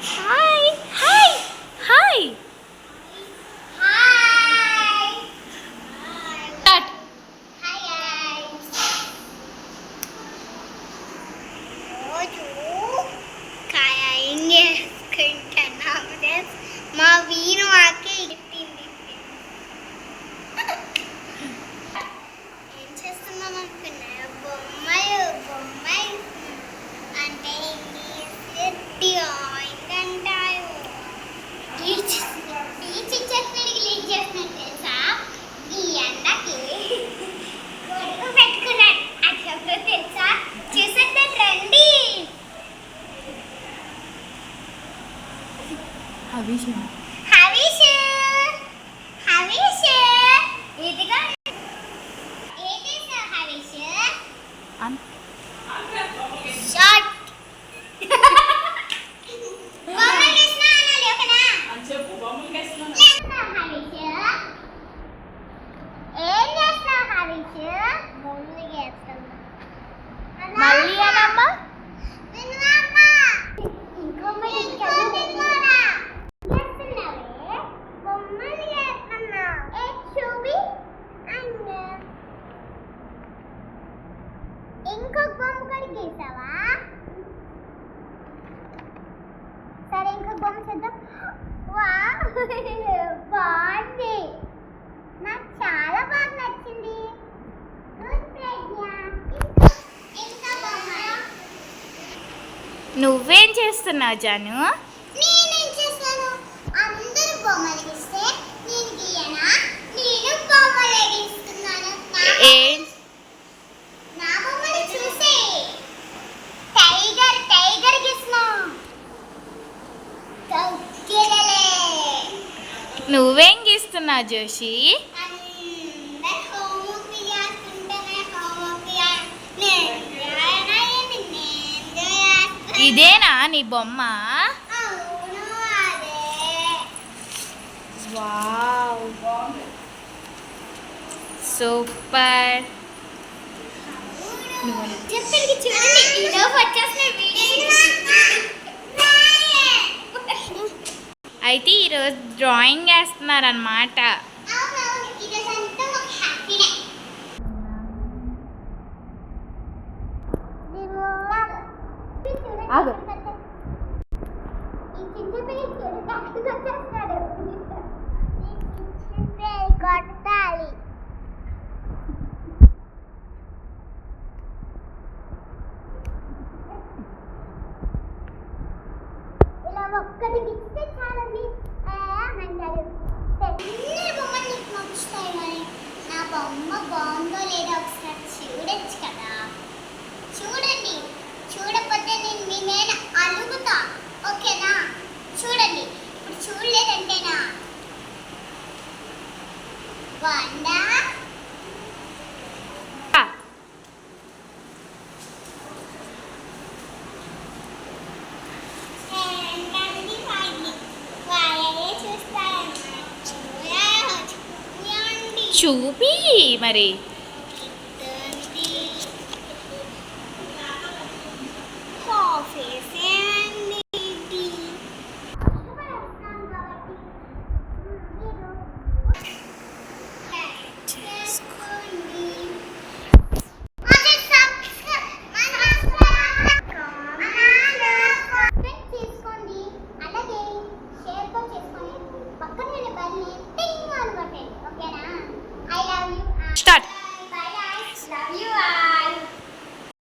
Hi hi hi cut. మా వీరు మాకే ఇట్టింది. ఏం చేస్తున్నాం అనుకున్నా? బొమ్మలు బొమ్మలు అంటే ఏంటంటారు? టీచర్ చట్నీ రిలీజ్ చేస్తున్నారు తెలుసా? ఈ ఎండకి గొడుగు పెట్టుకున్నాడు. అది ఎవరో తెలుసా? చూసేద్దాం రండి. హవీష్ హరీష్ హరీష్ ఇదిగో ఏంటి సార్ హరీష్? షార్ట్ బొమ్మలు వేసినా అనాలి ఓకేనా? చెప్పు బొమ్మలు వేస్తున్నాను. హరీష్ ఏం చేస్తావు హరీష్? బొమ్మలు వేస్తున్నా. మళ్ళీ అనమ్మా. వినవమ్మా. ఇంకో ఇంకొక బొమ్మ కూడా గీసావా? సరే ఇంకొక బొమ్మ చేద్దాం. వావ్ బాగుంది, నాకు చాలా బాగా నచ్చింది. గుడ్ ప్రజ్ఞ. ఇంకా బొమ్మ నువ్వేం చేస్తున్నావు జాను? నేనేం చేస్తాను? అందరూ బొమ్మలు గీస్తే నేను గీయనా? నేను బొమ్మలు గీస్తున్నాను. ఏం నా బొమ్మలు చూసే టైగర్ టైగర్ గీస్తున్నా. కౌకిలలే. నువ్వేం గీస్తున్నావు జోషి? అందరూ హోంవర్క్ చేస్తుంటేనే హోంవర్క్ నేను రాయనా ఏంటి? నేను చేస్తా. ఇదేనా నీ బొమ్మ? అవును అదే. Wow super. చెప్పండి చూడండి ఇదో వచ్చేస్తున్నాయి వీడియో. అయితే ఈరోజు డ్రాయింగ్ వేస్తున్నారనమాట. అవునవును ఈరోజంతా ఒక హ్యాపీనే. ఆగు. ఈ చిన్న పిల్లలు చూడు కట్టుకు వచ్చేస్తాడు. ఈ చిన్న పిల్లలు కొట్టాలి. ఇలా ఒక్కటి గిస్తే చాలండి అంటారు. అన్ని బొమ్మలు నీకు నచ్చుతాయి. మరి నా బొమ్మ బాగుందో లేదో ఒకసారి చూడొచ్చు కదా. చూడండి, చూడకపోతే నేను మీ మీద అలుగుతా ఓకేనా? చూడండి, ఇప్పుడు చూడలేదంటేనా వండా? చూపి మరి.